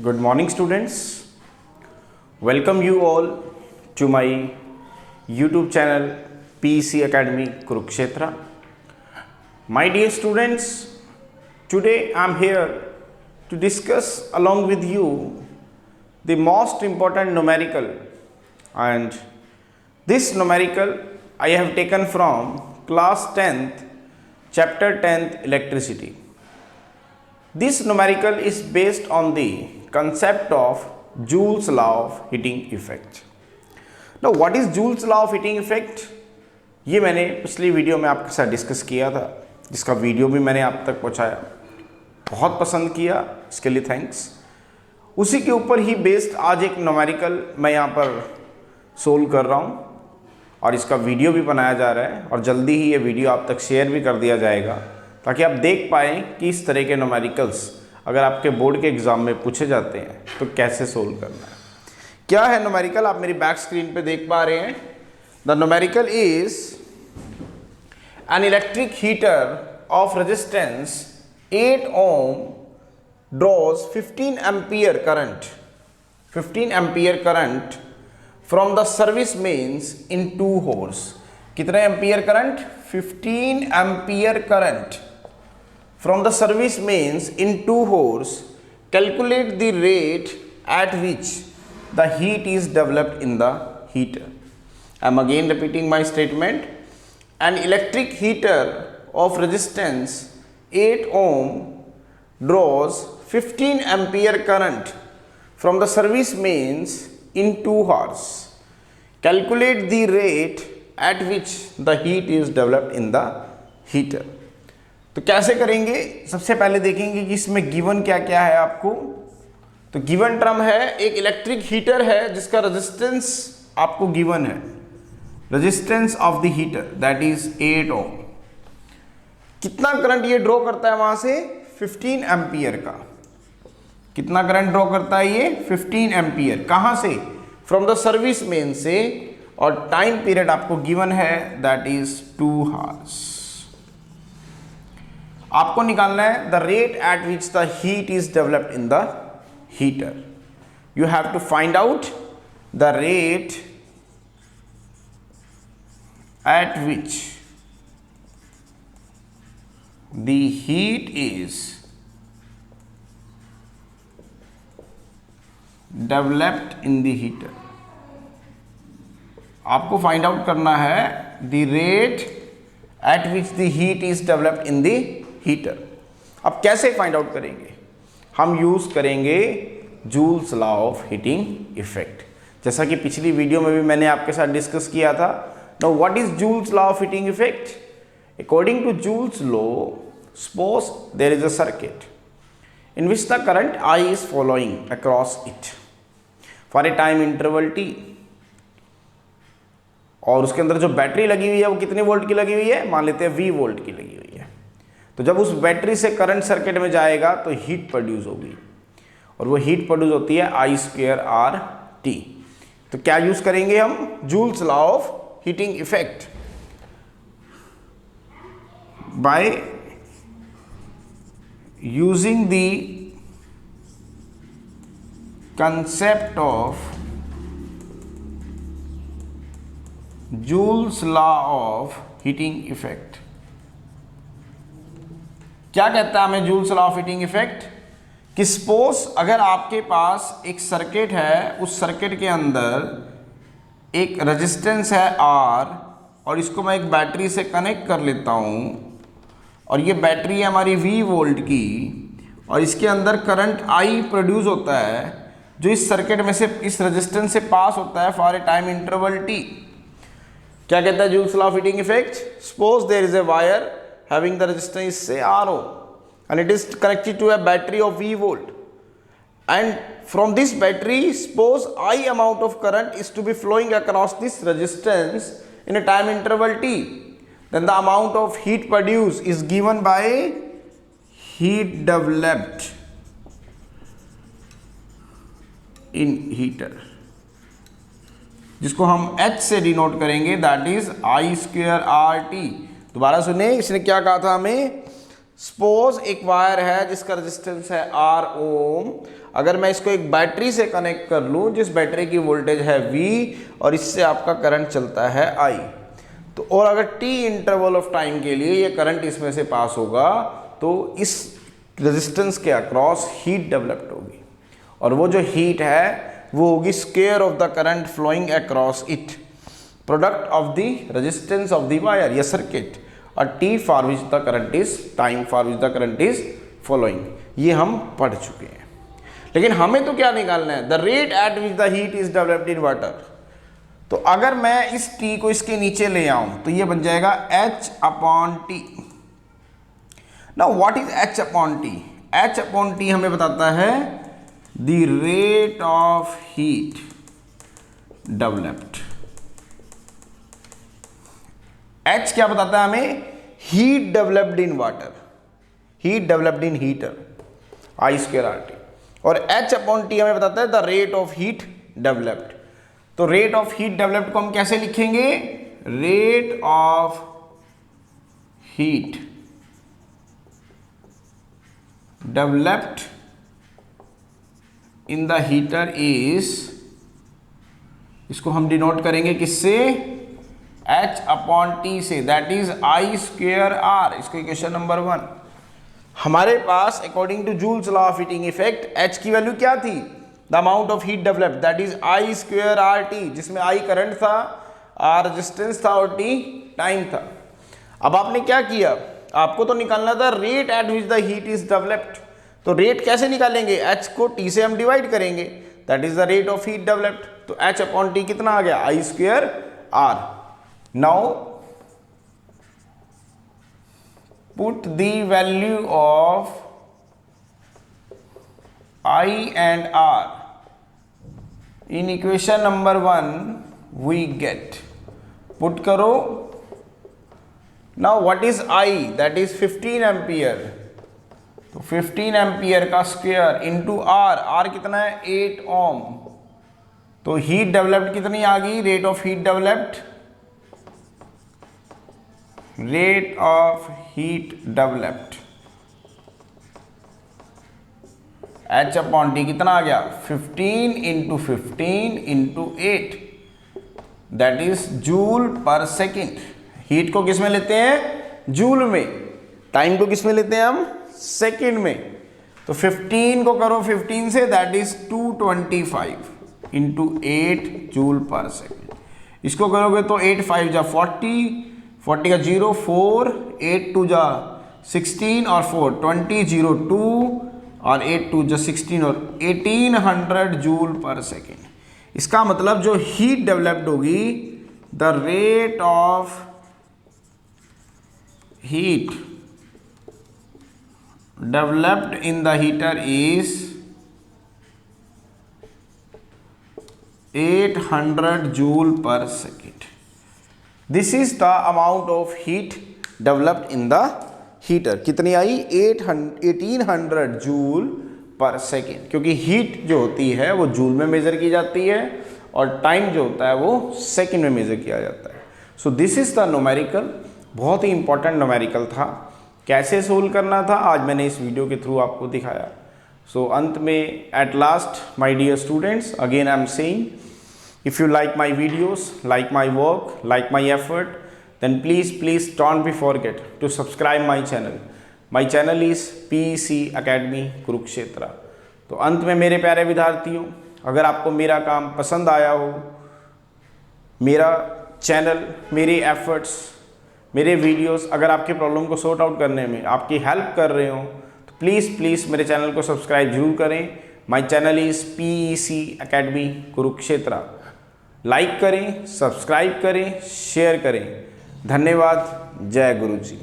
Good morning, students. Welcome you all to my YouTube channel PEC Academy Kurukshetra. My dear students, today I am here to discuss along with you the most important numerical, and this numerical I have taken from class 10th, chapter 10th electricity. This numerical is based on the concept of Joule's law of heating effect. Now what is Joule's law of heating effect? ये मैंने पिछली video में आपके साथ discuss किया था, जिसका video भी मैंने आप तक पहुंचाया, बहुत पसंद किया, इसके लिए थैंक्स। उसी के ऊपर ही बेस्ड आज एक न्यूमेरिकल मैं यहाँ पर सोल्व कर रहा हूँ और इसका वीडियो भी बनाया जा रहा है और जल्दी ही ये वीडियो आप तक शेयर भी कर दिया जाएगा ताकि आप देख पाएँ कि इस तरह के न्यूमेरिकल्स अगर आपके बोर्ड के एग्ज़ाम में पूछे जाते हैं तो कैसे सोल्व करना है। क्या है न्यूमेरिकल, आप मेरी बैक स्क्रीन पे देख पा रहे हैं। The numerical is an electric heater of resistance 8 ohm draws 15 ampere current from the service mains in 2 hours. कितने ampere current? 15 ampere current from the service mains in 2 hours. Calculate the rate at which the heat is developed in the heater. I am again repeating my statement. An electric heater of resistance 8 ohm draws 15 ampere current from the service mains in 2 hours. Calculate the rate at which the heat is developed in the heater. तो कैसे करेंगे? सबसे पहले देखेंगे कि इसमें given क्या क्या है आपको। तो गिवन टर्म है, एक इलेक्ट्रिक हीटर है जिसका रेजिस्टेंस आपको गिवन है, resistance of the heater that is 8 ohm। कितना करंट ये ड्रॉ करता है वहां से? 15 एम्पियर का। कितना करंट ड्रॉ करता है ये? 15 एम्पियर। कहां से? फ्रॉम द सर्विस मेन से, और टाइम पीरियड आपको गिवन है दैट इज 2 hours। आपको निकालना है the rate at which the heat is developed in the heater. You have to find out the rate at which the heat is developed in the heater. आपको find out करना है the rate at which the heat is developed in the heater. अब कैसे find out करेंगे? हम use करेंगे Joule's law of heating effect, जैसा कि पिछली वीडियो में भी मैंने आपके साथ डिस्कस किया था। Now what is Joule's law of heating effect? According to Joule's law, suppose there is a circuit in which the current I is following across it for a time interval t, और उसके अंदर जो battery लगी हुई है वो कितने volt की लगी हुई है? मान लेते हैं V वोल्ट की लगी हुई है। तो जब उस बैटरी से करंट सर्किट में जाएगा तो हीट प्रोड्यूस होगी, और वो हीट प्रोड्यूस होती है I²R T। तो क्या यूज करेंगे हम? Joules law of heating effect bye using the concept of Joule's law of heating effect। क्या कहता है हमें joules law of heating effect? कि सपोज अगर आपके पास एक सर्किट है, उस सर्किट के अंदर एक रेजिस्टेंस है R, और इसको मैं एक बैटरी से कनेक्ट कर लेता हूँ, और ये बैटरी है हमारी V वोल्ट की, और इसके अंदर करंट I प्रोड्यूस होता है जो इस सर्किट में से, इस रेजिस्टेंस से पास होता है for a time interval t। क्या कहता है Joule's law of heating effect? Suppose there is a wire having the resistance say RO and it is connected to a battery of V volt, and from this battery suppose I amount of current is to be flowing across this resistance in a time interval t, then the amount of heat produced is given by heat developed in heater, जिसको हम H से denote करेंगे that is I²RT। दोबारा सुने, इसने क्या कहा था हमें? सपोज एक वायर है जिसका रेजिस्टेंस है R ओम, अगर मैं इसको एक बैटरी से कनेक्ट कर लूँ जिस बैटरी की वोल्टेज है V और इससे आपका करंट चलता है I, तो और अगर T इंटरवल ऑफ टाइम के लिए ये करंट इसमें से पास होगा तो इस रेजिस्टेंस के अक्रॉस हीट डेवलप्ड होगी, और वो जो हीट है वो होगी square of the current flowing across it, product of the resistance of the wire या सर्किट, और T for which the current is time for which the current is following. ये हम पढ़ चुके हैं। लेकिन हमें तो क्या निकालना है, the rate at which the heat is developed in water. तो अगर मैं इस T को इसके नीचे ले आऊं तो ये बन जाएगा H upon T। Now what is H upon T? H upon T हमें बताता है the rate of heat developed. H क्या बताता है हमें? Heat developed in water, heat developed in heater, I square RT। और H अपॉन T हमें बताता है the rate of heat developed. तो रेट ऑफ हीट डेवलप्ड को हम कैसे लिखेंगे? Rate of heat developed in the heater is, इसको हम डिनोट करेंगे किससे? H अपॉन T से, that is I square R। इसको इक्वेशन नंबर 1। हमारे पास according to Joule's law of heating effect H की वैल्यू क्या थी? The amount of heat developed, that is I square RT, जिसमें I करंट था, R resistance था और T टाइम था। अब आपने क्या किया, आपको तो निकालना था rate at which the heat is developed. तो रेट कैसे निकालेंगे? H को T से हम डिवाइड करेंगे, that is the rate of heat developed. तो H अपॉन T कितना आ गया? I square R। Now put the value of I and R in equation number 1 we get, put करो। Now what is I? That is 15 ampere. तो 15 ampere का square into R, R कितना है? 8 ओम। तो heat developed कितनी आ गई? Rate of heat developed, rate of heat developed H upon T कितना आ गया? 15 into 15 into 8, that is joule पर सेकेंड। हीट को किस में लेते हैं? जूल में। टाइम को किस में लेते हैं हम? सेकेंड में। तो 15 को करो 15 से, दैट इज 225 इंटू 8 जूल पर सेकेंड। इसको करोगे तो 8 5 जा 40, 40 का 0 4, 8 2 जा 16 और 4 20 0 2 और 8 2 जा 16 और 1800 जूल पर सेकेंड। इसका मतलब जो हीट डेवलप्ड होगी, the rate of heat developed in the heater is 800 joule पर second. This is the amount of heat developed in the heater. कितनी आई? 1800 जूल पर सेकेंड, क्योंकि हीट जो होती है वो जूल में मेजर की जाती है और टाइम जो होता है वो सेकेंड में मेजर किया जाता है। So this is the numerical. बहुत ही इंपॉर्टेंट न्यूमेरिकल था। कैसे सोल्व करना था आज मैंने इस वीडियो के थ्रू आपको दिखाया। सो अंत में at last my dear students, again I am saying, if you like my videos, like my work, like my effort, then please don't be forget to subscribe my channel. My channel is PEC Academy Kurukshetra. तो अंत में मेरे प्यारे विद्यार्थियों, अगर आपको मेरा काम पसंद आया हो, मेरा चैनल, मेरे एफर्ट्स, मेरे वीडियोस अगर आपके प्रॉब्लम को सॉर्ट आउट करने में आपकी हेल्प कर रहे हो, तो प्लीज़ मेरे चैनल को सब्सक्राइब जरूर करें। My channel is PEC Academy Kurukshetra. Like करें, सब्सक्राइब करें, शेयर करें। धन्यवाद। जय गुरु जी।